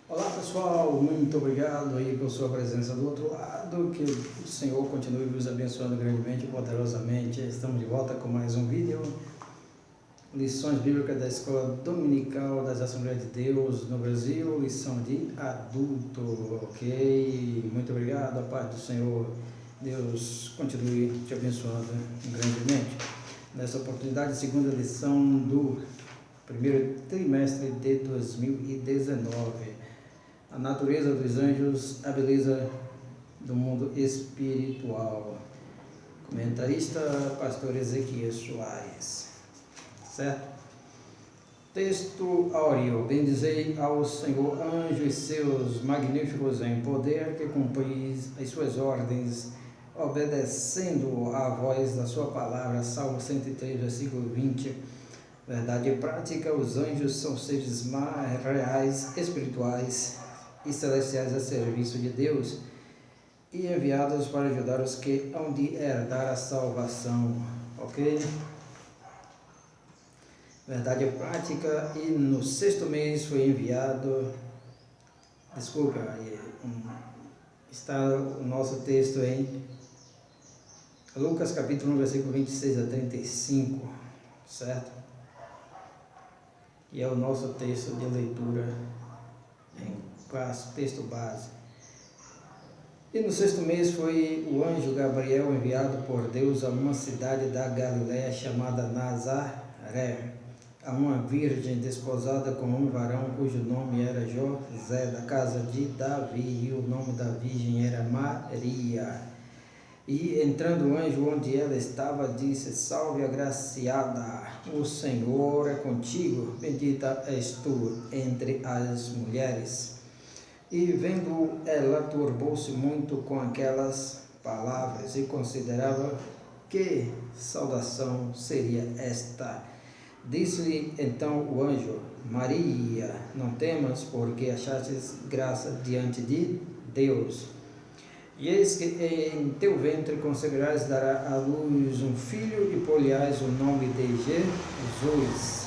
Olá pessoal, muito obrigado aí por sua presença do outro lado, que o Senhor continue nos abençoando grandemente e poderosamente. Estamos de volta com mais um vídeo, lições bíblicas da Escola Dominical das Assembleias de Deus no Brasil, lição de adulto, ok? Muito obrigado, a paz do Senhor, Deus continue te abençoando grandemente. Nessa oportunidade, segunda lição do primeiro trimestre de 2019. A natureza dos anjos, a beleza do mundo espiritual. Comentarista, pastor Ezequias Soares. Certo? Texto áureo. Bendizei ao Senhor, anjos seus magníficos em poder, que cumpris as suas ordens, obedecendo à voz da sua palavra. Salmo 103, versículo 20. Verdade prática, os anjos são seres mais reais, espirituais e celestiais a serviço de Deus e enviados para ajudar os que hão de herdar a salvação, ok? Verdade prática, e no sexto mês foi enviado, está o nosso texto em Lucas capítulo 1, versículo 26 a 35, certo? E é o nosso texto de leitura em texto base. E no sexto mês foi o anjo Gabriel enviado por Deus a uma cidade da Galiléia chamada Nazaré, a uma virgem desposada com um varão cujo nome era José, da casa de Davi, e o nome da virgem era Maria. E entrando o anjo onde ela estava, disse: Salve, agraciada, o Senhor é contigo, bendita és tu entre as mulheres. E vendo ela, turbou-se muito com aquelas palavras e considerava que saudação seria esta. Disse-lhe então o anjo: Maria, não temas, porque achastes graça diante de Deus. E eis que em teu ventre conceberás, dará à luz um filho, e pôr-lhe-ás o nome de Jesus.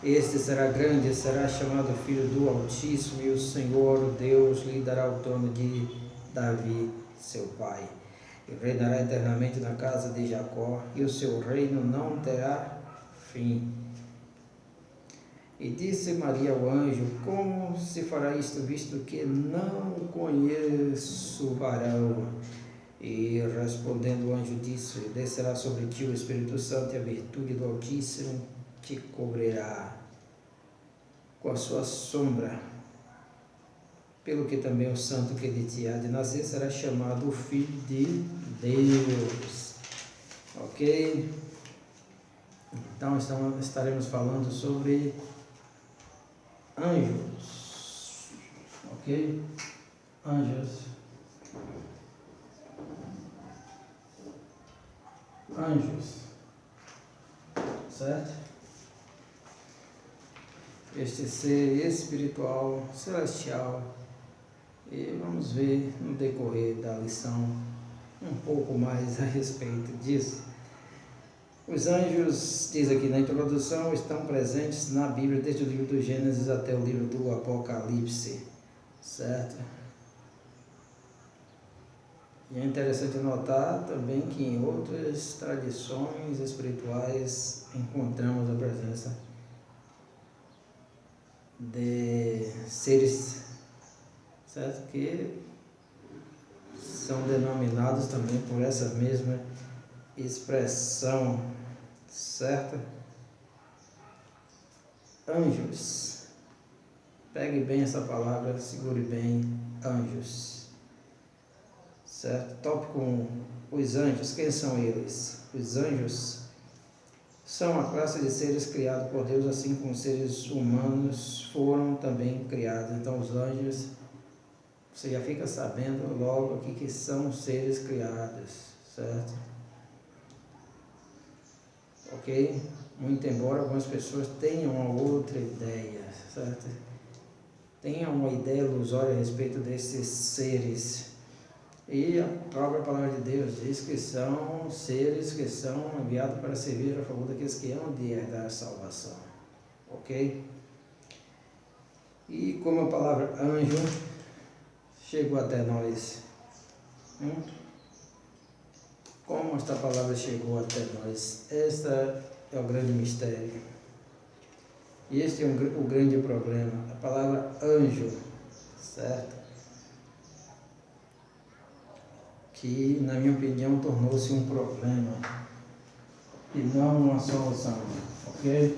Este será grande, será chamado Filho do Altíssimo, e o Senhor Deus lhe dará o trono de Davi, seu pai. E reinará eternamente na casa de Jacó, e o seu reino não terá fim. E disse Maria ao anjo: Como se fará isto, visto que não conheço o varão? E respondendo o anjo disse: Descerá sobre ti o Espírito Santo, e a virtude do Altíssimo te cobrirá com a sua sombra, pelo que também o santo que de ti há de nascer será chamado o Filho de Deus. Ok? Então estaremos falando sobre anjos. Ok? Anjos. Certo? Este ser espiritual, celestial, e vamos ver no decorrer da lição um pouco mais a respeito disso. Os anjos, diz aqui na introdução, estão presentes na Bíblia desde o livro do Gênesis até o livro do Apocalipse, certo? E é interessante notar também que em outras tradições espirituais encontramos a presença de seres, certo? Que são denominados também por essa mesma expressão, certo? Anjos. Pegue bem essa palavra, segure bem, anjos. Certo? Tópico 1. Os anjos, quem são eles? Os anjos são a classe de seres criados por Deus, assim como os seres humanos foram também criados. Então, os anjos, você já fica sabendo logo aqui que são seres criados, certo? Ok? Muito embora algumas pessoas tenham uma outra ideia, certo? Tenham uma ideia ilusória a respeito desses seres. E a própria palavra de Deus diz que são seres que são enviados para servir a favor daqueles que hão de herdar a salvação. Ok? E como a palavra anjo chegou até nós? Como esta palavra chegou até nós? Este é o grande mistério. E este é o grande problema. A palavra anjo, certo? Que, na minha opinião, tornou-se um problema e não uma solução, ok?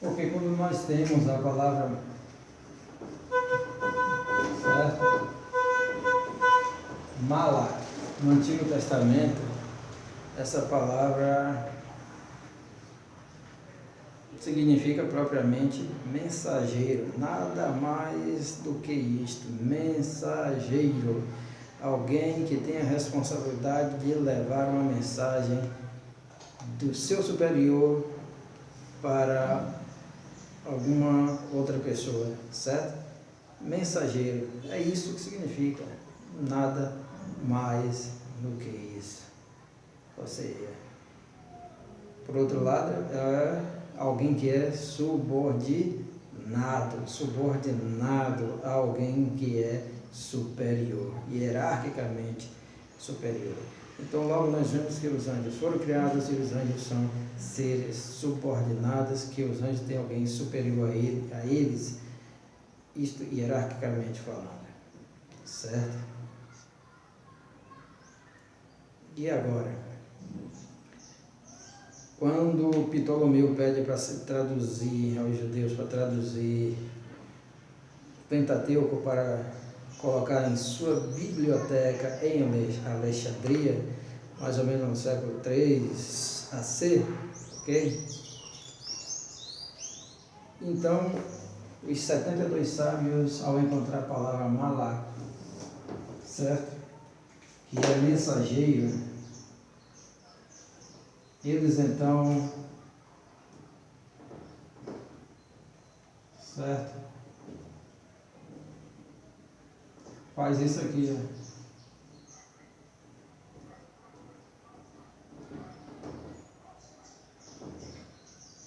Porque quando nós temos a palavra, certo? Malak, no Antigo Testamento, essa palavra significa propriamente mensageiro, nada mais do que isto, mensageiro. Alguém que tem a responsabilidade de levar uma mensagem do seu superior para alguma outra pessoa, certo? Mensageiro, é isso que significa, nada mais do que isso. Ou seja, por outro lado, é alguém que é subordinado a alguém que é superior, hierarquicamente superior. Então logo nós vemos que os anjos foram criados e os anjos são seres subordinados, que os anjos têm alguém superior a eles, isto hierarquicamente falando, certo? E agora, quando Ptolomeu pede para se traduzir aos judeus, para traduzir Pentateuco para colocar em sua biblioteca em Alexandria, mais ou menos no século 3 AC, ok? Então, os 72 sábios, ao encontrar a palavra malak, certo? Que é mensageiro, eles então, certo? Faz isso aqui, ó.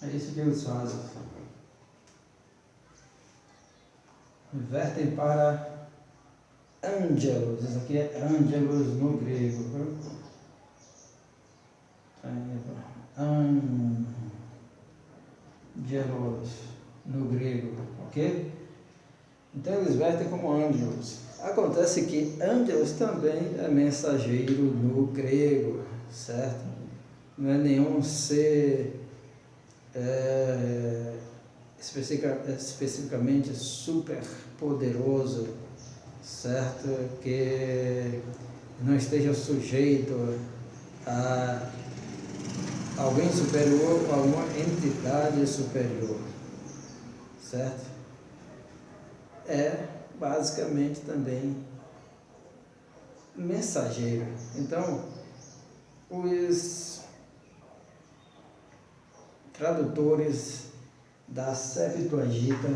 É isso que eles fazem. Invertem para ângelos. Isso aqui é ângelos no grego. Ângelos no grego, ok? Então eles vertem como ângelos. Acontece que ângelos também é mensageiro no grego, certo? Não é nenhum ser especificamente super poderoso, certo? Que não esteja sujeito a alguém superior ou a uma entidade superior, certo? É basicamente também mensageiro. Então, os tradutores da Septuaginta,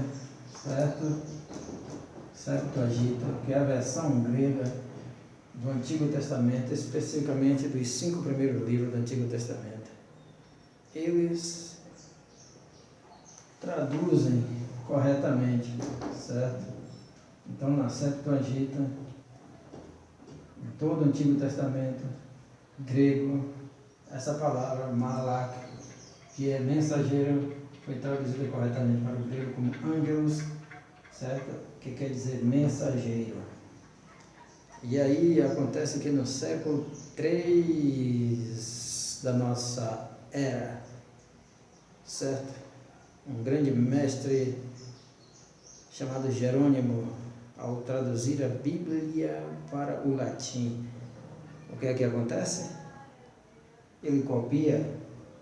certo? Septuaginta, que é a versão grega do Antigo Testamento, especificamente dos 5 primeiros livros do Antigo Testamento, eles traduzem corretamente, certo? Então, na Septuaginta, em todo o Antigo Testamento grego, essa palavra malak, que é mensageiro, foi traduzida corretamente para o grego como ângelos, certo? Que quer dizer mensageiro. E aí acontece que no século 3 da nossa era, certo? Um grande mestre chamado Jerônimo, ao traduzir a Bíblia para o latim, o que é que acontece? Ele copia,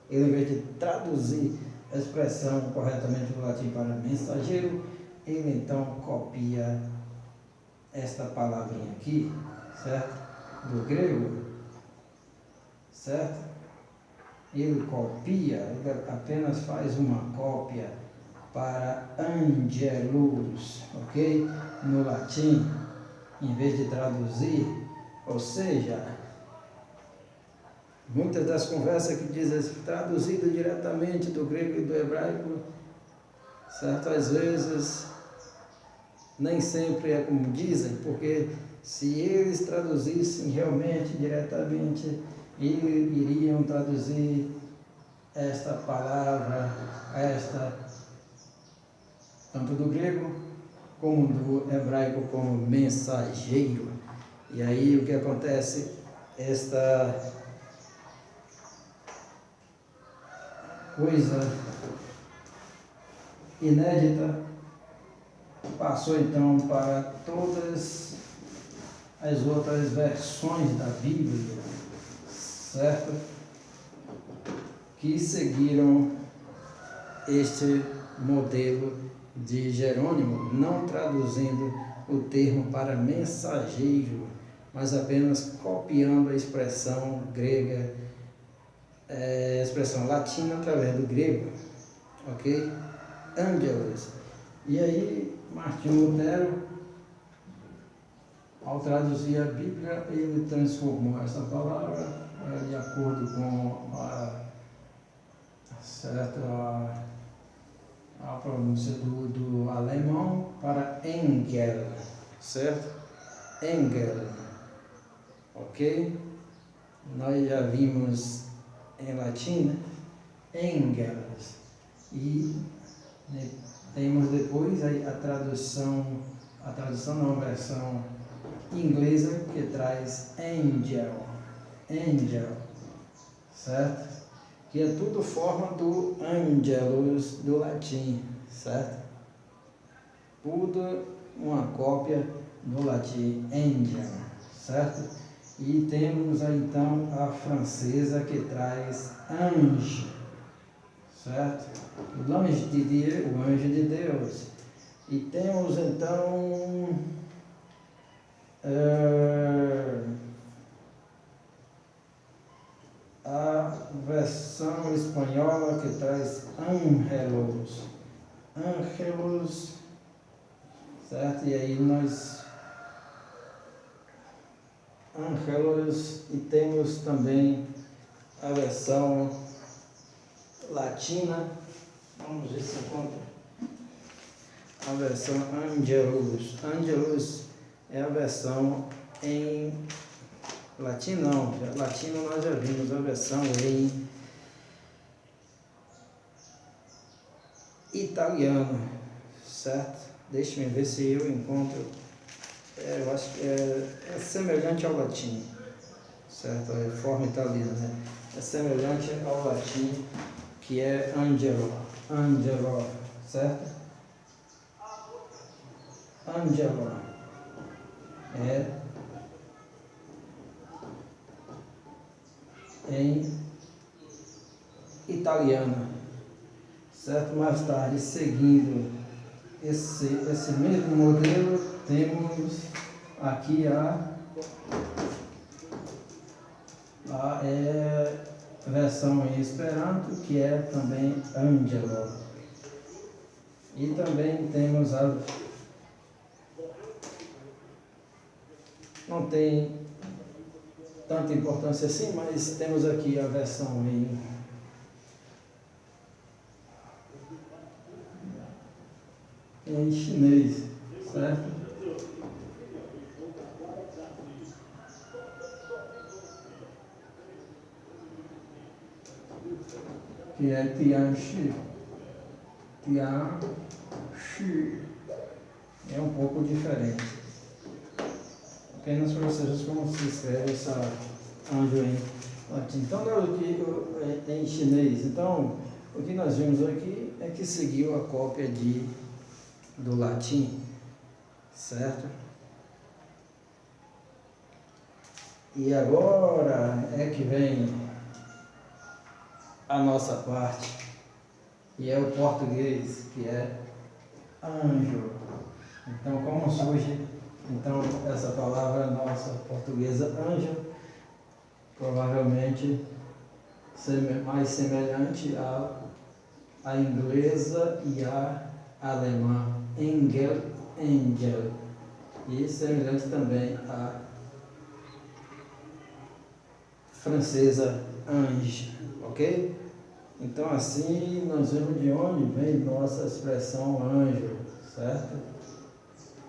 ele, em vez de traduzir a expressão corretamente do latim para mensageiro, ele então copia esta palavrinha aqui, certo? Do grego, certo? Ele copia, ele apenas faz uma cópia para angelus, ok? No latim, em vez de traduzir, ou seja, muitas das conversas que dizem traduzido diretamente do grego e do hebraico certo? Às vezes, nem sempre é como dizem, porque se eles traduzissem realmente, diretamente, iriam traduzir esta palavra, tanto do grego como do hebraico, como mensageiro. E aí o que acontece? Esta coisa inédita passou então para todas as outras versões da Bíblia, certo? Que seguiram este modelo de Jerônimo, não traduzindo o termo para mensageiro, mas apenas copiando a expressão grega, a expressão latina através do grego, ok? Angelus. E aí, Martinho Lutero, ao traduzir a Bíblia, ele transformou essa palavra de acordo com a pronúncia do alemão para Engel, certo? Engel, ok? Nós já vimos em latim, né? Engels. E temos depois a tradução não, a versão inglesa que traz angel, certo? Que é tudo forma do angelus do latim, certo? Tudo uma cópia do latim angel, certo? E temos então a francesa que traz ange, certo? O anjo de Deus. E temos então a versão espanhola que traz ángelos, certo? E aí ángelos, e temos também a versão latina, vamos ver se encontra a versão angelus é a versão em latino, latino nós já vimos a versão em italiano, certo? Deixe-me ver se eu encontro, eu acho que é semelhante ao latim, certo? É forma italiana, né? É semelhante ao latim, que é angelo, certo? Angelo é em italiano, certo? Mais tarde, seguindo esse mesmo modelo, temos aqui a versão em Esperanto, que é também Angelo. E também temos não tem tanta importância assim, mas temos aqui a versão em chinês, certo? Que é Tianxi. É um pouco diferente. Apenas para vocês como se escreve essa anjo em latim. Então, em chinês. Então, o que nós vimos aqui é que seguiu a cópia do latim, certo? E agora é que vem a nossa parte, e é o português, que é anjo. Então, como surge então essa palavra nossa portuguesa, anjo, provavelmente mais semelhante à inglesa e à alemã, angel, e semelhante também à francesa, ange, ok? Então assim nós vemos de onde vem nossa expressão anjo, certo?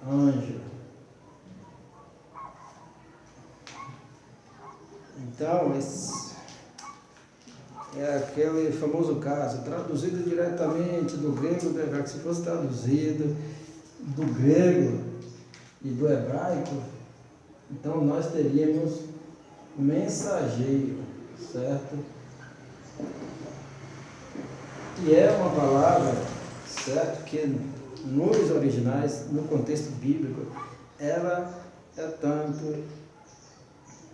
Anjo. Então, esse é aquele famoso caso, traduzido diretamente do grego do hebraico. Se fosse traduzido do grego e do hebraico, então nós teríamos mensageiro, certo? Que é uma palavra, certo? Que nos originais, no contexto bíblico, ela é tanto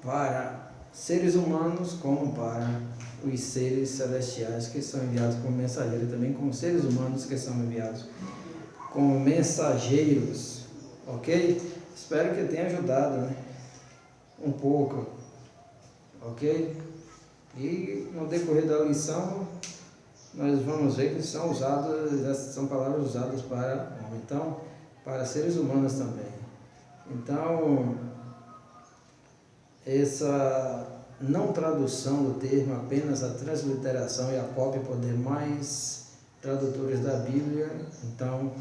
para seres humanos como para os seres celestiais que são enviados como mensageiros, também como seres humanos que são enviados como mensageiros, ok? Espero que tenha ajudado, né? Um pouco, ok? E no decorrer da lição nós vamos ver que são palavras usadas para homem, então para seres humanos também. Então essa não tradução do termo, apenas a transliteração e a cópia por demais tradutores da Bíblia, então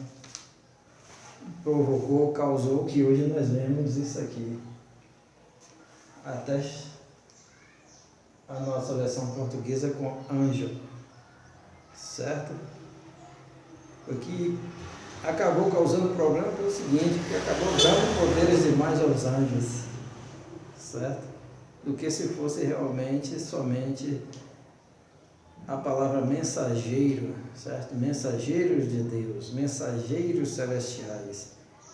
causou que hoje nós vemos isso aqui. Até a nossa versão portuguesa com anjo, certo? O que acabou causando problema pelo seguinte, que acabou dando poderes demais aos anjos, certo? Do que se fosse realmente somente a palavra mensageiro, certo? Mensageiros de Deus, mensageiros celestiais.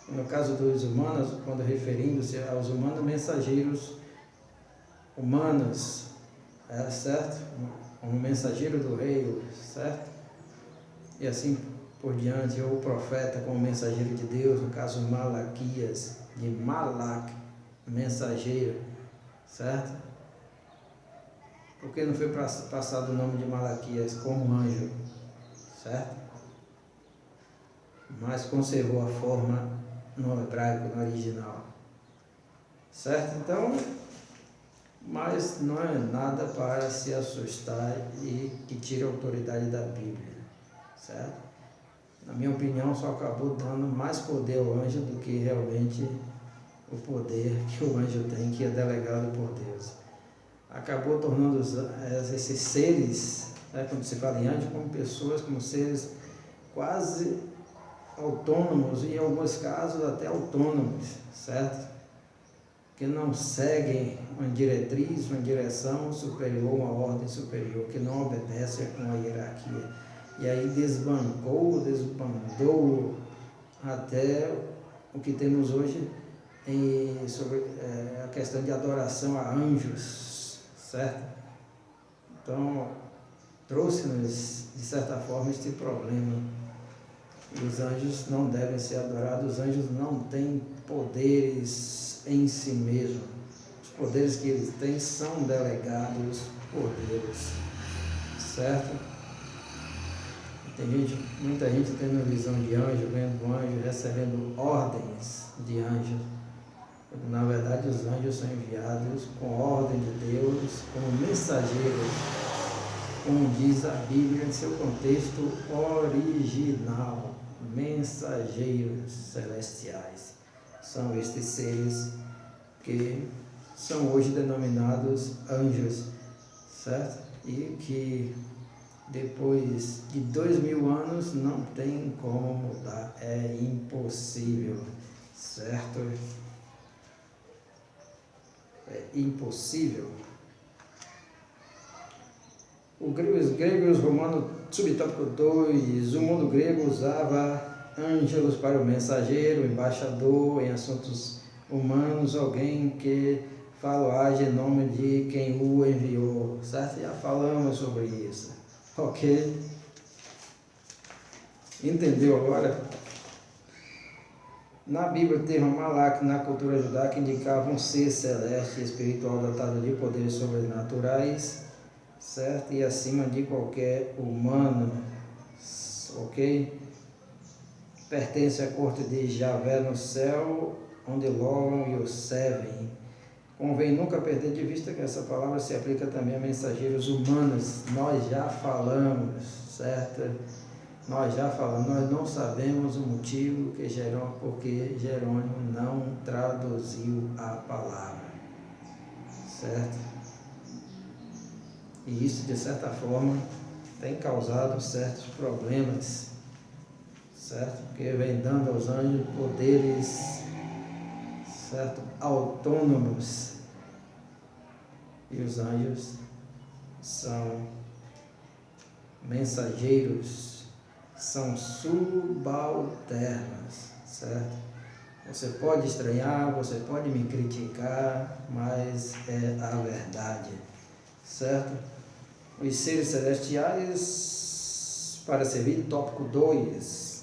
No caso dos humanos, quando referindo-se aos humanos, mensageiros humanos, certo? Um mensageiro do rei, certo? E assim por diante, ou o profeta como mensageiro de Deus, no caso Malaquias, de Malak, mensageiro, certo? Porque não foi passado o nome de Malaquias como anjo, certo? Mas conservou a forma no hebraico, no original, certo? Então, mas não é nada para se assustar e que tire a autoridade da Bíblia, certo? Na minha opinião, só acabou dando mais poder ao anjo do que realmente o poder que o anjo tem, que é delegado por Deus. Acabou tornando esses seres, quando se fala em anjo, como pessoas, como seres quase autônomos, e em alguns casos até autônomos, certo? Que não seguem uma diretriz, uma direção superior, uma ordem superior, que não obedecem a uma hierarquia. E aí desbandou até o que temos hoje sobre a questão de adoração a anjos, certo? Então, trouxe-nos, de certa forma, este problema. E os anjos não devem ser adorados, os anjos não têm poderes em si mesmos. Os poderes que eles têm são delegados por Deus, certo? Tem muita gente tendo visão de anjo, vendo anjo, recebendo ordens de anjos. Na verdade, os anjos são enviados com ordem de Deus, como mensageiros, como diz a Bíblia em seu contexto original, mensageiros celestiais. São estes seres que são hoje denominados anjos, certo? E que depois de 2000 anos não tem como mudar, é impossível, certo? É impossível. Os gregos e os romanos, subtópico 2, o mundo grego usava ângelos para o mensageiro, o embaixador em assuntos humanos, alguém que fala em nome de quem o enviou, certo? Já falamos sobre isso, ok? Entendeu agora? Na Bíblia, o termo Malak, na cultura judaica, indicava um ser celeste e espiritual dotado de poderes sobrenaturais, certo? E acima de qualquer humano, ok? Pertence à corte de Javé no céu, onde logam e o servem, Convém nunca perder de vista que essa palavra se aplica também a mensageiros humanos. Nós já falamos, certo? Nós já falamos, nós não sabemos o motivo porque Jerônimo não traduziu a palavra, certo? E isso, de certa forma, tem causado certos problemas, certo? Porque vem dando aos anjos poderes, certo? Autônomos. E os anjos são mensageiros, são subalternos, certo? Você pode estranhar, você pode me criticar, mas é a verdade, certo? Os seres celestiais, para servir, tópico 2.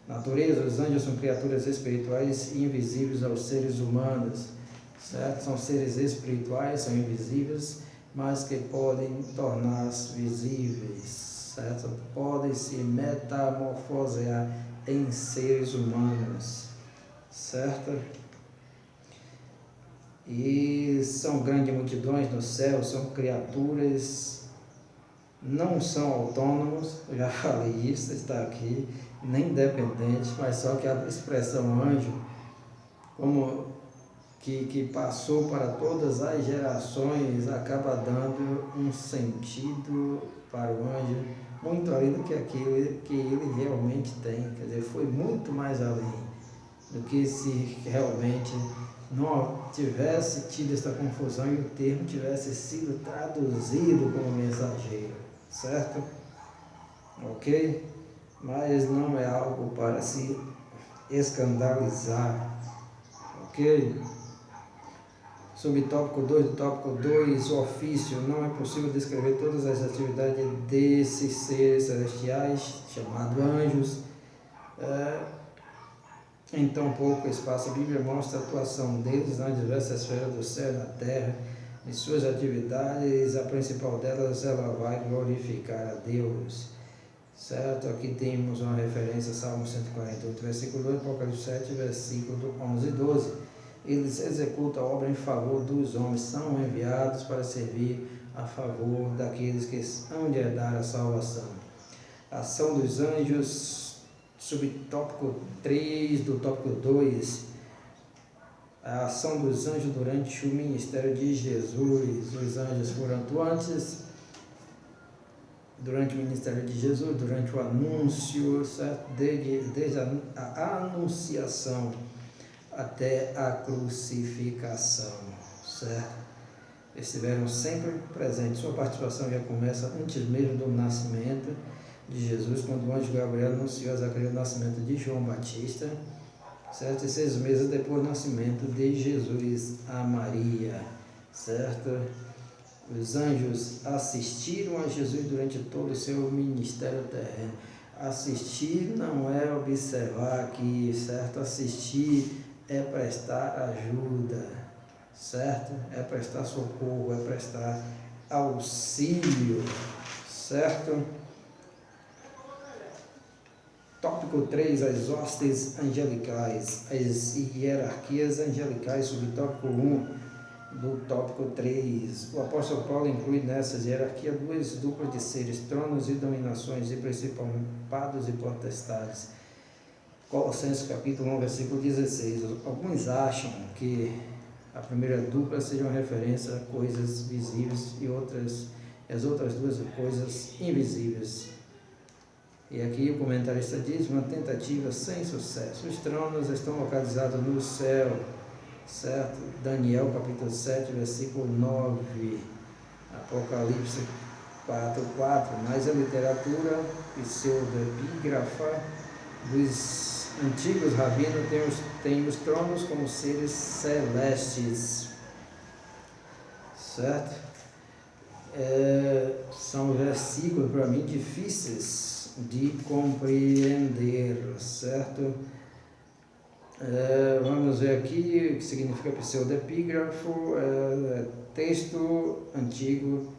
Natureza, os anjos são criaturas espirituais invisíveis aos seres humanos, certo? São seres espirituais, são invisíveis, mas que podem tornar-se visíveis, certo? Podem se metamorfosear em seres humanos, certo? E são grandes multidões no céu, são criaturas, não são autônomos, eu já falei isso, está aqui, nem dependentes, mas só que a expressão anjo, como que passou para todas as gerações, acaba dando um sentido para o anjo muito além do que aquilo que ele realmente tem. Quer dizer, foi muito mais além do que se realmente não tivesse tido esta confusão e o termo tivesse sido traduzido como mensageiro, certo? Ok? Mas não é algo para se escandalizar, ok? Subtópico 2 do tópico 2, o ofício. Não é possível descrever todas as atividades desses seres celestiais, chamados anjos. Em tão pouco espaço, a Bíblia mostra a atuação deles nas diversas esferas do céu e da terra. Em suas atividades, a principal delas, ela vai glorificar a Deus. Certo? Aqui temos uma referência a Salmo 148, versículo 2, Apocalipse 7, versículo 11 e 12. Eles executam a obra em favor dos homens, são enviados para servir a favor daqueles que hão de herdar a salvação. A ação dos anjos, subtópico 3 do tópico 2. A ação dos anjos durante o ministério de Jesus. Os anjos foram atuantes durante o ministério de Jesus, durante o anúncio, certo? Desde a anunciação até a crucificação, certo? Estiveram sempre presentes. Sua participação já começa antes mesmo do nascimento de Jesus, quando o anjo Gabriel anunciou a Zacarias o nascimento de João Batista, certo? E 6 meses depois do nascimento de Jesus a Maria, certo? Os anjos assistiram a Jesus durante todo o seu ministério terreno. Assistir não é observar aqui, certo? Assistir é prestar ajuda, certo? É prestar socorro, é prestar auxílio, certo? Tópico 3, as hostes angelicais, as hierarquias angelicais, subtópico 1 do tópico 3. O apóstolo Paulo inclui nessas hierarquias 2 duplas de seres, tronos e dominações, e principados e potestades. Colossenses capítulo 1, versículo 16. Alguns acham que a primeira dupla seja uma referência a coisas visíveis e as outras duas coisas invisíveis. E aqui o comentarista diz, uma tentativa sem sucesso. Os tronos estão localizados no céu, certo? Daniel capítulo 7, versículo 9, Apocalipse 4:4. Mas a literatura pseudoepígrafa dos antigos rabinos tem os tronos como seres celestes, certo? São versículos para mim difíceis de compreender, certo? Vamos ver aqui o que significa pseudoepígrafo, texto antigo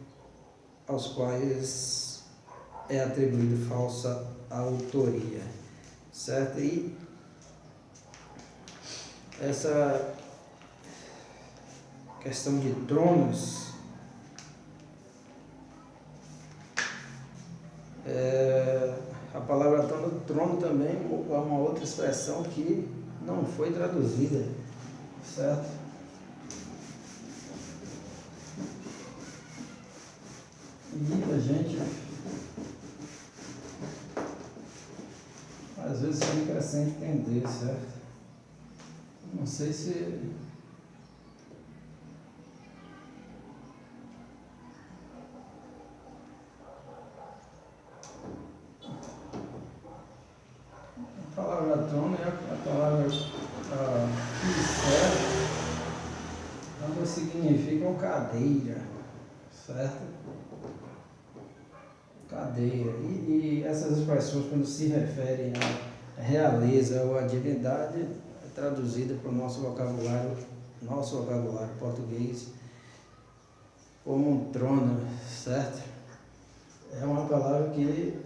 aos quais é atribuído falsa autoria, certo? E questão de tronos, a palavra trono também é uma outra expressão que não foi traduzida, certo? E a gente às vezes fica sem entender, certo? Não sei se a palavra trono é a palavra que serve quando significa cadeira, certo? Cadeira. E essas expressões, quando se referem à realeza ou à divindade, é traduzida para o nosso vocabulário português como um trono, certo? É uma palavra que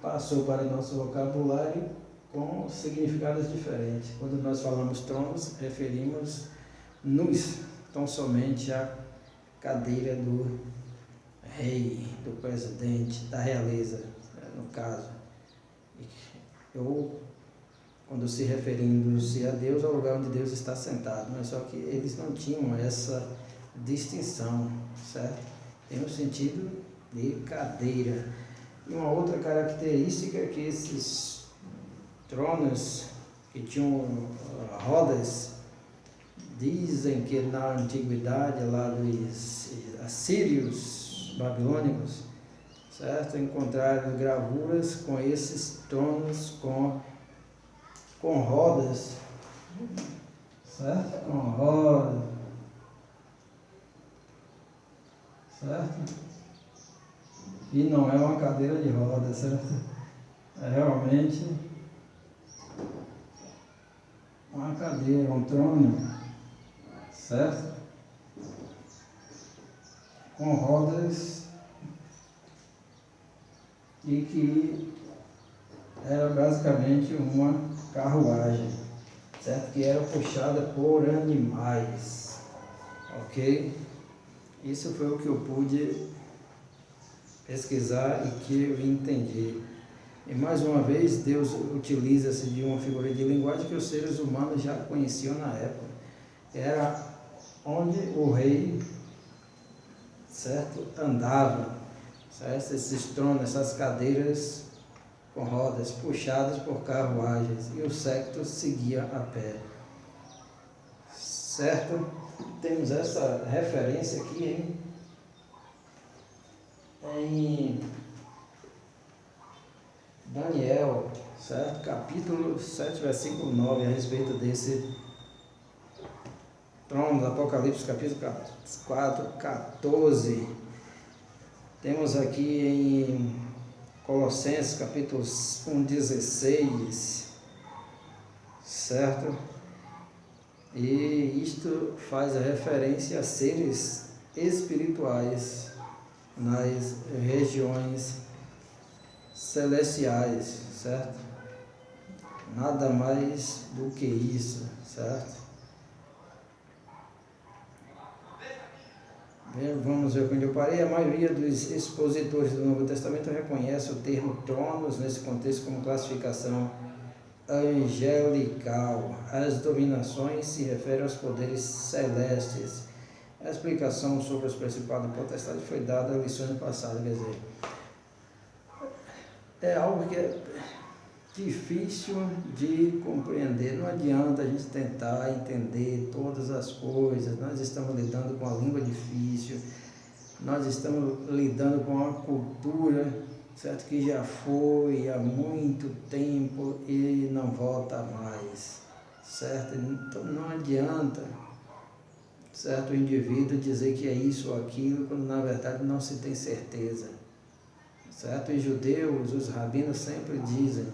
passou para o nosso vocabulário com significados diferentes. Quando nós falamos tronos, referimos-nos tão somente à cadeira do rei, do presidente, da realeza, no caso. Ou, quando se referindo-se a Deus, ao lugar onde Deus está sentado. Mas só que eles não tinham essa distinção, certo? Tem um sentido de cadeira. E uma outra característica é que esses tronos que tinham rodas, dizem que na antiguidade, lá dos assírios, babilônicos, certo? Encontraram gravuras com esses tronos com rodas, certo? Com rodas, certo? E não é uma cadeira de rodas, certo? É realmente uma cadeira, um trono, certo? Com rodas, e que era basicamente uma carruagem, certo? Que era puxada por animais, ok? Isso foi o que eu pude pesquisar e que eu entendi. E mais uma vez, Deus utiliza-se de uma figura de linguagem que os seres humanos já conheciam na época. Era onde o rei, certo, andava, certo? Esses tronos, essas cadeiras com rodas puxadas por carruagens, e o séquito seguia a pé, certo? Temos essa referência aqui em Daniel, certo? Capítulo 7, versículo 9, a respeito desse trono, Apocalipse, capítulo 4, 14. Temos aqui em Colossenses, capítulo 1, 16, certo? E isto faz a referência a seres espirituais nas regiões celestiais, certo? Nada mais do que isso, certo? Vamos ver onde eu parei. A maioria dos expositores do Novo Testamento reconhece o termo tronos nesse contexto como classificação angelical. As dominações se referem aos poderes celestes. A explicação sobre os principados e potestades foi dada na lição passada, quer dizer, é algo que é difícil de compreender. Não adianta a gente tentar entender todas as coisas. Nós estamos lidando com uma língua difícil, nós estamos lidando com uma cultura, certo, que já foi há muito tempo e não volta mais, certo? Então não adianta, certo, o indivíduo dizer que é isso ou aquilo, quando na verdade não se tem certeza, certo? Os judeus, os rabinos sempre dizem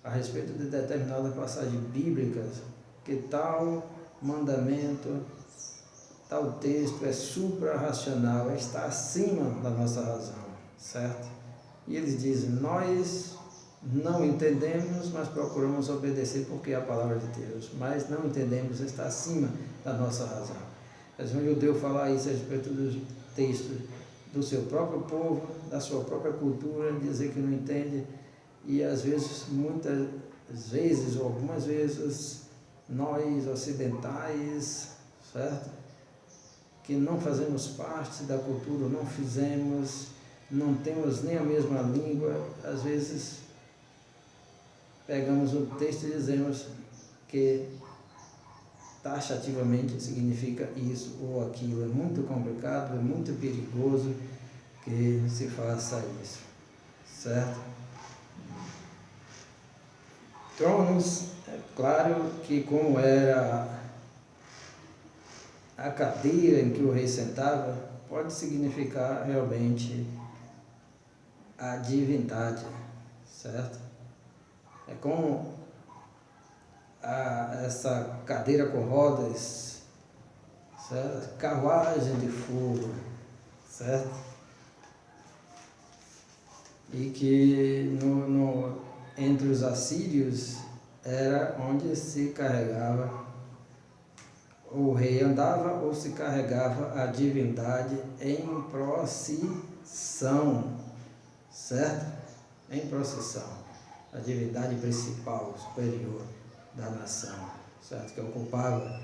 a respeito de determinadas passagens bíblicas que tal mandamento, tal texto é supra-racional, está acima da nossa razão, certo? E eles dizem, nós não entendemos, mas procuramos obedecer porque é a palavra de Deus, mas não entendemos, está acima da nossa razão. Às vezes um judeu falar isso a respeito dos textos do seu próprio povo, da sua própria cultura, dizer que não entende, e às vezes, muitas vezes, ou algumas vezes, nós ocidentais, certo? Que não fazemos parte da cultura, não fizemos, não temos nem a mesma língua, às vezes pegamos o texto e dizemos que taxativamente significa isso ou aquilo. É muito complicado, é muito perigoso que se faça isso, certo? Tronos, é claro que como era a cadeira em que o rei sentava, pode significar realmente a divindade, certo? É como essa cadeira com rodas, certo? Carruagem de fogo, certo? E que entre os assírios era onde se carregava, o rei andava ou se carregava a divindade em procissão, certo? Em procissão, a divindade principal, superior da nação, certo? Que ocupava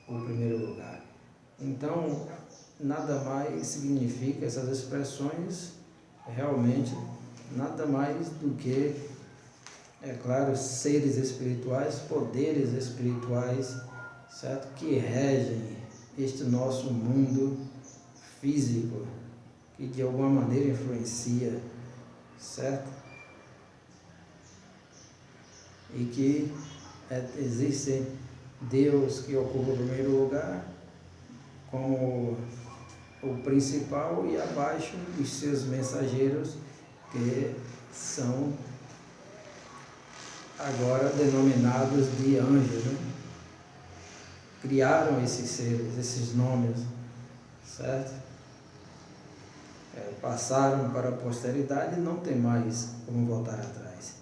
o primeiro lugar. Então, nada mais significa essas expressões, realmente, nada mais do que, é claro, seres espirituais, poderes espirituais, certo? Que regem este nosso mundo físico, que de alguma maneira influencia, certo? E que existe Deus que ocupa o primeiro lugar como o principal e abaixo os seus mensageiros, que são agora denominados de anjos, né? Criaram esses seres, esses nomes, certo? Passaram para a posteridade e não tem mais como voltar atrás.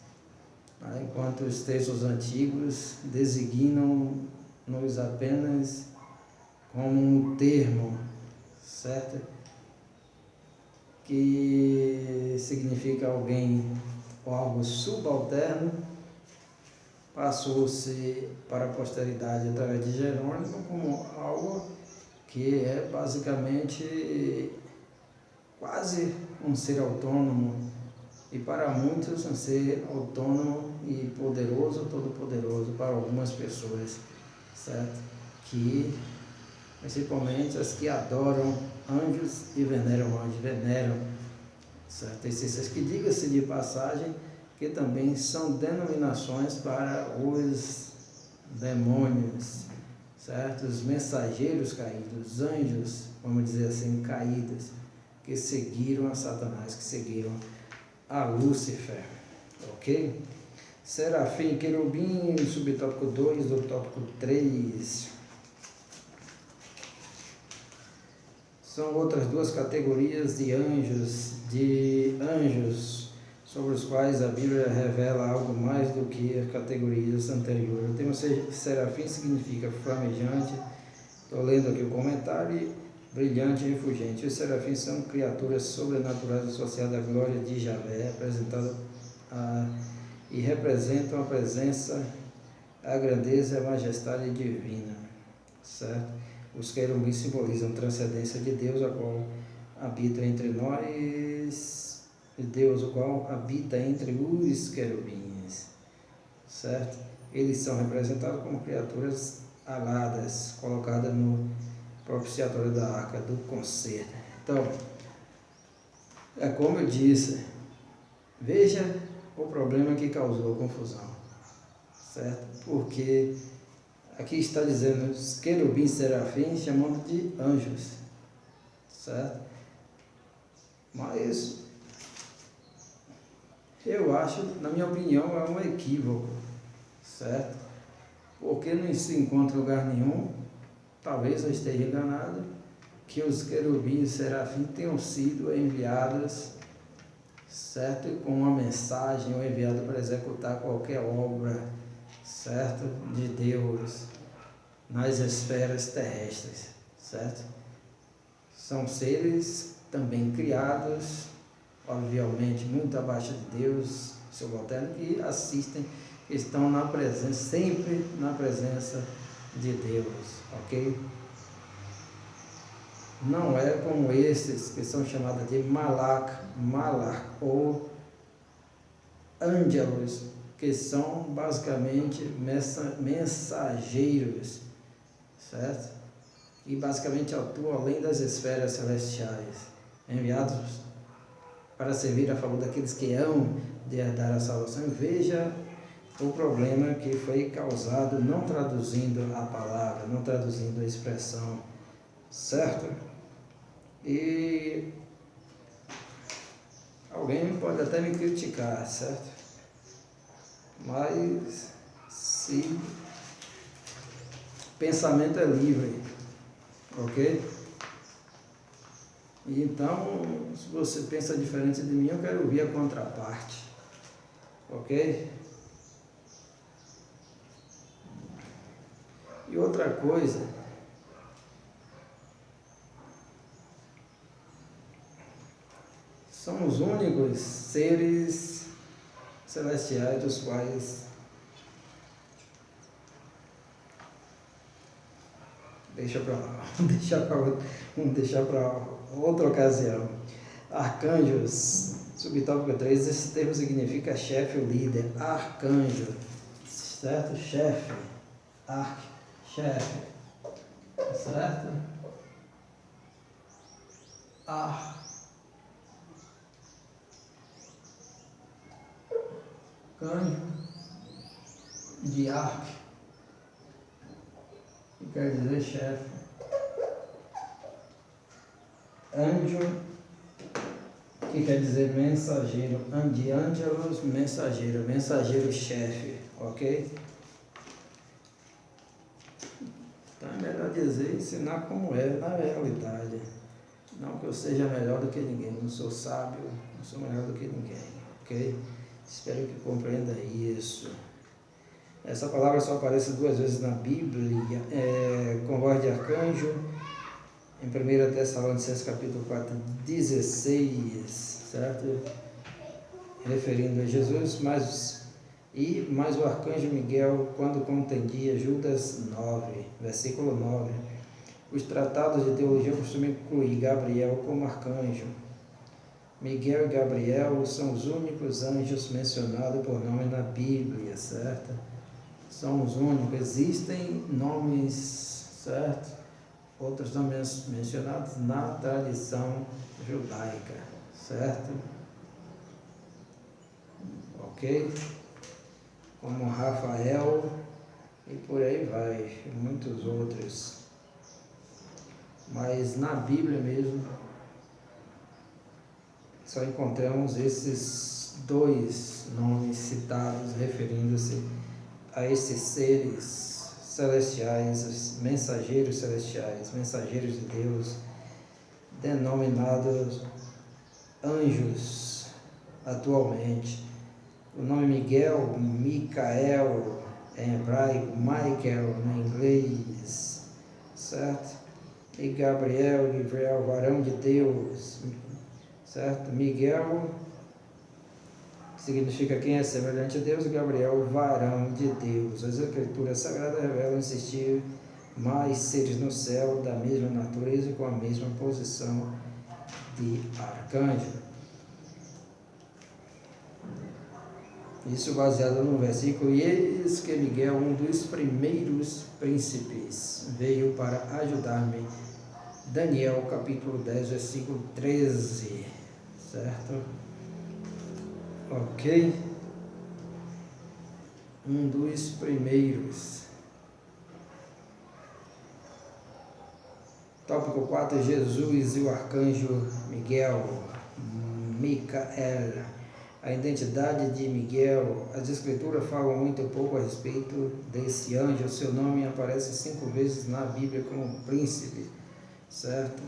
Enquanto os textos antigos designam-nos apenas como um termo, certo? Que significa alguém ou algo subalterno, passou-se para a posteridade através de Jerônimo como algo que é basicamente quase um ser autônomo, e para muitos um ser autônomo e poderoso, todo-poderoso para algumas pessoas, certo? Que, principalmente as que adoram anjos e veneram anjos, certo? Esses que, diga-se de passagem, que também são denominações para os demônios, certo? Os mensageiros caídos, os anjos, vamos dizer assim, caídos, que seguiram a Satanás, que seguiram a Lúcifer, ok? Serafim, querubim, subtópico 2 do tópico 3. São outras duas categorias de anjos, sobre os quais a Bíblia revela algo mais do que as categorias anteriores. O termo serafim significa flamejante. Estou lendo aqui o comentário. Brilhante e refulgente. Os serafins são criaturas sobrenaturais associadas à glória de Javé, e representam a presença, a grandeza e a majestade divina, certo? Os querubins simbolizam a transcendência de Deus, a qual habita entre nós, Deus, o qual habita entre os querubins, certo? Eles são representados como criaturas aladas, colocadas no propiciatório da arca do concerto. Então, é como eu disse, veja o problema que causou confusão, certo? Porque aqui está dizendo os querubins serafins chamando de anjos, certo? Mas eu acho, na minha opinião, é um equívoco, certo? Porque não se encontra lugar nenhum, talvez eu esteja enganado, que os querubins e serafins tenham sido enviados, certo? Com uma mensagem ou enviado para executar qualquer obra, certo? De Deus nas esferas terrestres, certo? São seres também criados, obviamente, muito abaixo de Deus, seu eterno, que assistem, que estão na presença, sempre na presença de Deus, ok? Não é como esses que são chamados de malach ou ângelos, que são basicamente mensageiros, certo? E basicamente atuam além das esferas celestiais, enviados para servir a favor daqueles que hão de herdar a salvação. Veja o problema que foi causado não traduzindo a palavra, não traduzindo a expressão, certo? E alguém pode até me criticar, certo? Mas se pensamento é livre, ok? E então, se você pensa diferente de mim, eu quero ouvir a contraparte, ok? E outra coisa, são os únicos seres celestiais dos quais vamos deixar para outra ocasião. Arcanjos, subtópico 3, esse termo significa chefe ou líder, arcanjo, certo? Chefe, chefe, certo? Arcanjo de arque, que quer dizer chefe. Anjo, que quer dizer mensageiro. De ângelos, mensageiro, mensageiro-chefe, ok? Então é melhor dizer, ensinar como é na realidade. Não que eu seja melhor do que ninguém, não sou sábio, não sou melhor do que ninguém, ok? Espero que compreenda isso. Essa palavra só aparece 2 vezes na Bíblia, com voz de arcanjo, em 1 Tessalonicenses capítulo 4, 16, certo? Referindo a Jesus, mais o arcanjo Miguel, quando contendia, Judas 9, versículo 9. Os tratados de teologia costumam incluir Gabriel como arcanjo. Miguel e Gabriel são os únicos anjos mencionados por nome na Bíblia, certo? São os únicos. Existem nomes, certo? Outros nomes mencionados na tradição judaica, certo? Ok? Como Rafael e por aí vai, muitos outros. Mas na Bíblia mesmo, só encontramos esses 2 nomes citados, referindo-se a esses seres celestiais, mensageiros celestiais, mensageiros de Deus, denominados anjos atualmente. O nome Miguel, Micael em hebraico, Michael em inglês, certo? E Gabriel, varão de Deus, certo? Miguel significa quem é semelhante a Deus, e Gabriel, varão de Deus. As Escrituras Sagradas revelam existir mais seres no céu da mesma natureza e com a mesma posição de arcanjo. Isso baseado no versículo: e eis que Miguel, um dos primeiros príncipes, veio para ajudar-me. Daniel capítulo 10, versículo 13, certo? Ok? Um dos primeiros. Tópico 4, Jesus e o arcanjo Miguel, Micael. A identidade de Miguel, as Escrituras falam muito pouco a respeito desse anjo. Seu nome aparece 5 vezes na Bíblia como príncipe, certo?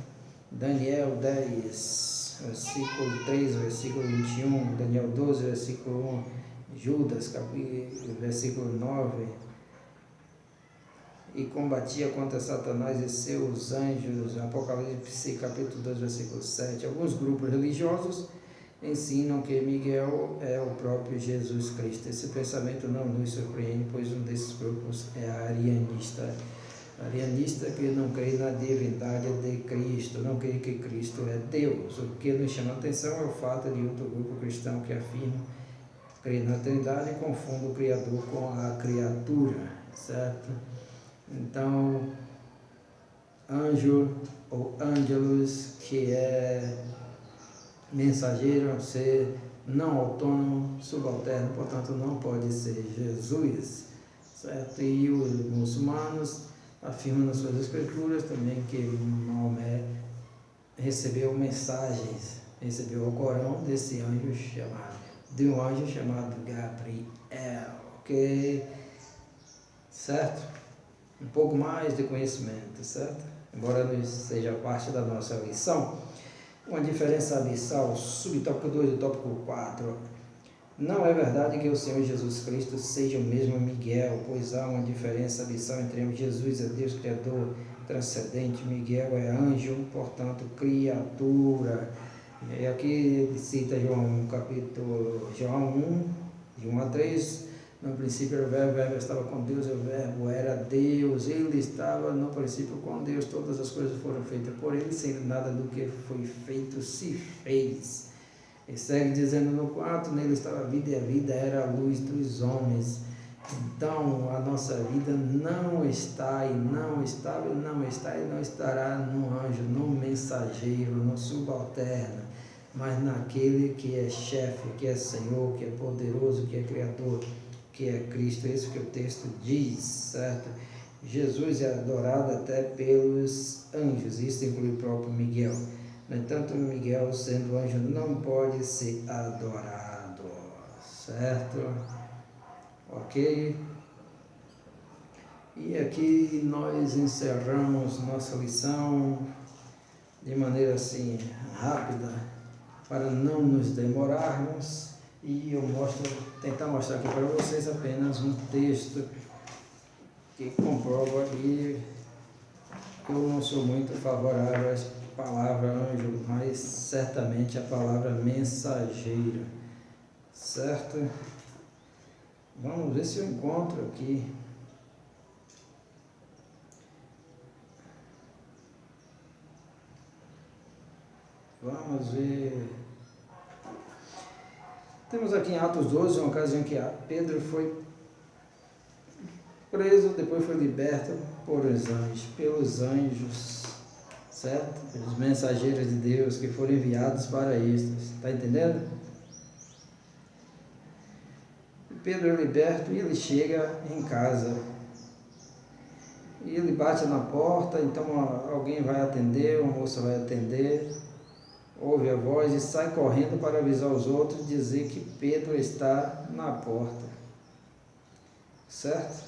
Daniel 10, versículo 3, versículo 21, Daniel 12, versículo 1, Judas, versículo 9, e combatia contra Satanás e seus anjos. Apocalipse capítulo 2, versículo 7. Alguns grupos religiosos ensinam que Miguel é o próprio Jesus Cristo. Esse pensamento não nos surpreende, pois um desses grupos é arianista. Arianista que não crê na divindade de Cristo, não crê que Cristo é Deus. O que nos chama a atenção é o fato de outro grupo cristão que afirma crer na Trindade e confunde o Criador com a criatura, certo? Então, anjo ou ângelos, que é mensageiro, ser não autônomo, subalterno, portanto não pode ser Jesus, certo? E os muçulmanos afirmam nas suas escrituras também que Maomé recebeu mensagens, recebeu o Corão desse anjo de um anjo chamado Gabriel, ok? Certo? Um pouco mais de conhecimento, certo? Embora não seja parte da nossa lição. Uma diferença abissal, subtópico 2 do tópico 4. Não é verdade que o Senhor Jesus Cristo seja o mesmo Miguel, pois há uma diferença abissal entre Jesus é Deus Criador transcendente, Miguel é anjo, portanto, criatura. E aqui ele cita João 1, de 1 a 3. No princípio era o verbo estava com Deus, e o verbo era Deus, ele estava no princípio com Deus, todas as coisas foram feitas por ele, sem nada do que foi feito se fez. E segue dizendo no 4, nele estava a vida e a vida era a luz dos homens. Então a nossa vida não está e não estava, não está e não estará no anjo, no mensageiro, no subalterno, mas naquele que é chefe, que é Senhor, que é poderoso, que é Criador, que é Cristo. Isso que o texto diz, certo? Jesus é adorado até pelos anjos, isso inclui o próprio Miguel. No entanto, Miguel, sendo anjo, não pode ser adorado, certo? Ok? E aqui nós encerramos nossa lição de maneira assim rápida, para não nos demorarmos, e eu tentar mostrar aqui para vocês apenas um texto que comprova que eu não sou muito favorável à palavra anjo, mas certamente a palavra mensageiro, certo? Vamos ver se eu encontro aqui. Vamos ver. Temos aqui em Atos 12, uma ocasião que Pedro foi preso, depois foi liberto pelos anjos, certo? Pelos mensageiros de Deus que foram enviados para isto. Está entendendo? Pedro é liberto e ele chega em casa. E ele bate na porta, então alguém vai atender, uma moça vai atender, ouve a voz e sai correndo para avisar os outros e dizer que Pedro está na porta. Certo?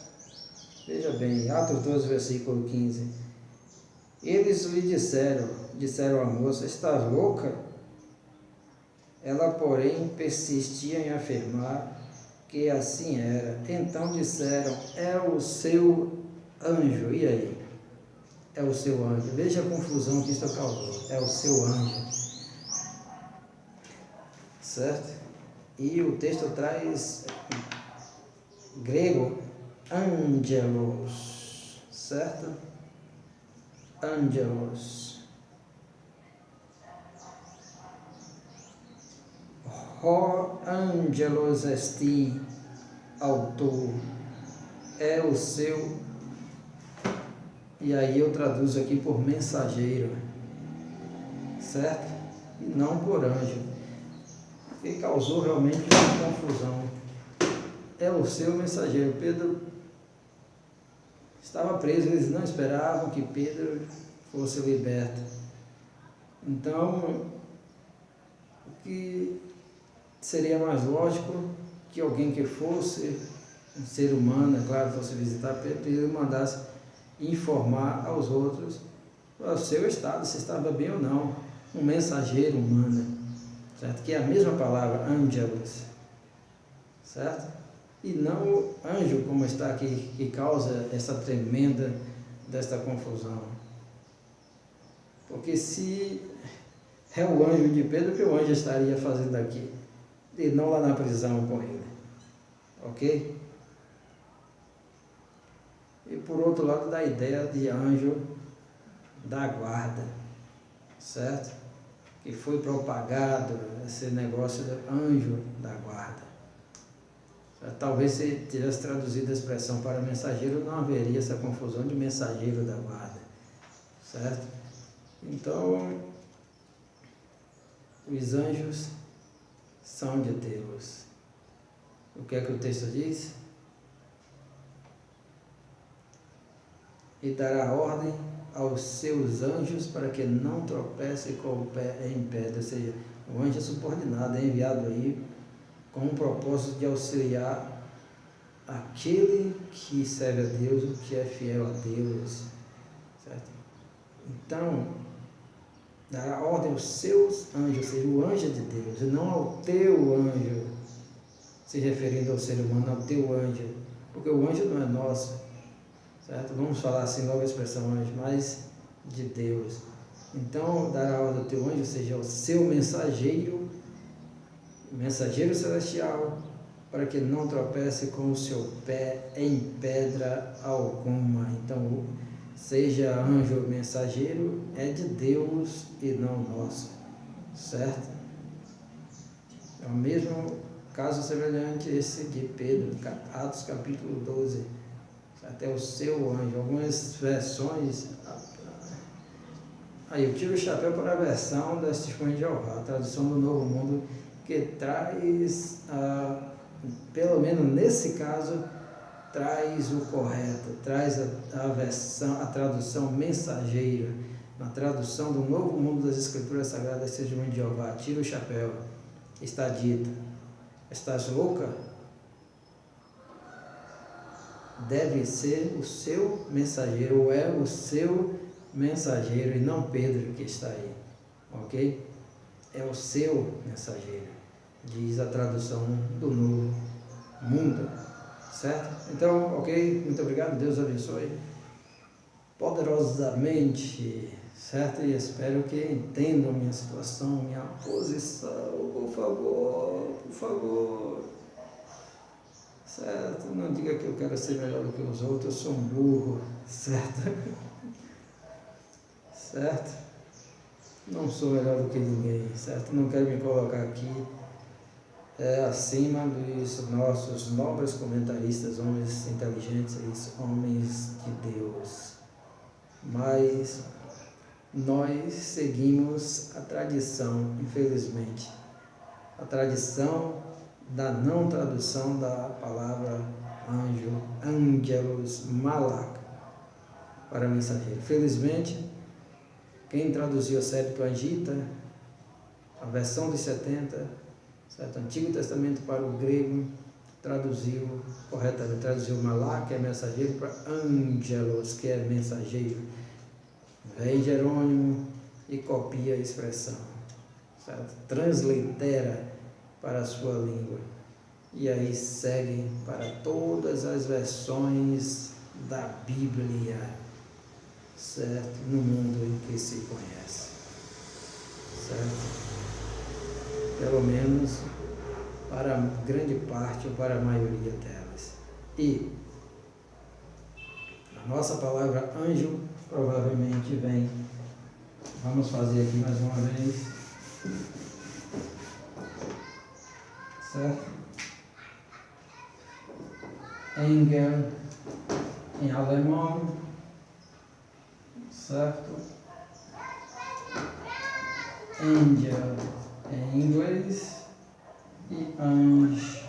Veja bem, Atos 12, versículo 15. Eles lhe disseram à moça, estás louca? Ela, porém, persistia em afirmar que assim era. Então disseram, é o seu anjo. E aí? É o seu anjo. Veja a confusão que isso causou. É o seu anjo. Certo? E o texto traz grego angelos, certo? Angelos. Ho angelos esti autor. É o seu. E aí eu traduzo aqui por mensageiro, certo? E não por anjo. E causou realmente uma confusão. É o seu mensageiro. Pedro estava preso, eles não esperavam que Pedro fosse liberto. Então, o que seria mais lógico que alguém que fosse um ser humano, é claro, fosse visitar Pedro, ele mandasse informar aos outros o seu estado, se estava bem ou não. Um mensageiro humano, certo? Que é a mesma palavra, angelos, certo? e não o anjo, como está aqui, que causa essa tremenda desta confusão. Porque se é o anjo de Pedro, o que o anjo estaria fazendo aqui? E não lá na prisão com ele. Ok? E por outro lado, da ideia de anjo da guarda, certo? Que foi propagado esse negócio do anjo da guarda. Talvez se tivesse traduzido a expressão para mensageiro, não haveria essa confusão de mensageiro da guarda, certo? Então, os anjos são de Deus. O que é que o texto diz? E dará ordem aos seus anjos para que não tropece com o pé em pedra. Ou seja, o anjo é subordinado, é enviado aí com o propósito de auxiliar aquele que serve a Deus, o que é fiel a Deus, certo? Então, dará ordem aos seus anjos, ou seja, o anjo é de Deus, e não ao teu anjo, se referindo ao ser humano, ao teu anjo, porque o anjo não é nosso, certo? Vamos falar assim, nova expressão anjo, mas de Deus. Então, dará ordem ao teu anjo, ou seja, ao seu mensageiro celestial, para que não tropece com o seu pé em pedra alguma. Então, seja anjo ou mensageiro, é de Deus e não nosso, certo? É o mesmo caso semelhante esse de Pedro, Atos capítulo 12, até o seu anjo. Algumas versões, aí eu tiro o chapéu para a versão da Testemunha de Jeová, a tradução do Novo Mundo, que traz, pelo menos nesse caso, traz o correto, traz a tradução mensageira, na tradução do Novo Mundo das Escrituras Sagradas, Testemunha de Jeová. Tira o chapéu, está dito: estás louca? Deve ser o seu mensageiro, ou é o seu mensageiro, e não Pedro que está aí, ok? É o seu mensageiro, diz a tradução do Novo Mundo, certo? Então, ok, muito obrigado, Deus abençoe poderosamente, certo? E espero que entendam minha situação, minha posição, por favor, certo? Não diga que eu quero ser melhor do que os outros, eu sou um burro, certo? Certo? Não sou melhor do que ninguém, certo? Não quero me colocar aqui acima dos nossos nobres comentaristas, homens inteligentes, homens de Deus. Mas nós seguimos a tradição, infelizmente, a tradição da não tradução da palavra anjo, angelos, malak, para mensageiro. Felizmente, quem traduziu a Septuaginta, a versão dos 70, certo? Antigo Testamento para o grego, traduziu corretamente, traduziu malak, que é mensageiro, para angelos, que é mensageiro. Vem Jerônimo e copia a expressão, certo? Translitera para a sua língua. E aí segue para todas as versões da Bíblia, certo? No mundo em que se conhece, certo? Pelo menos para grande parte ou para a maioria delas. E a nossa palavra anjo provavelmente vem, vamos fazer aqui mais uma vez, certo? Engel em alemão, certo? Angel em inglês e ange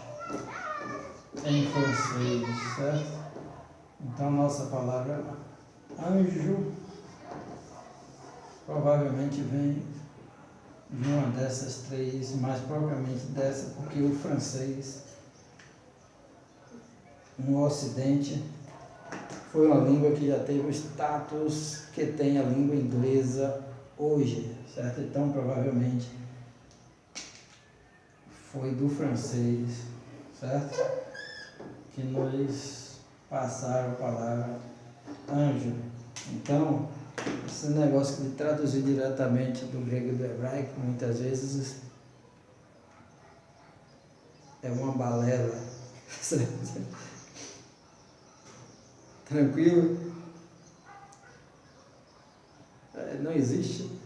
em francês, certo? Então, nossa palavra anjo provavelmente vem de uma dessas três, mais provavelmente dessa, porque o francês no Ocidente foi uma língua que já teve o status que tem a língua inglesa hoje, certo? Então, provavelmente foi do francês, certo? que nos passaram a palavra anjo. Então, esse negócio de traduzir diretamente do grego e do hebraico, muitas vezes é uma balela. Tranquilo? Não existe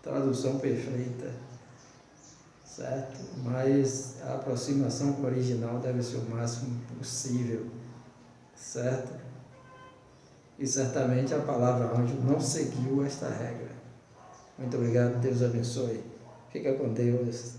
tradução perfeita, certo? Mas a aproximação com o original deve ser o máximo possível, certo? E certamente a palavra anjo não seguiu esta regra. Muito obrigado, Deus abençoe. Fica com Deus.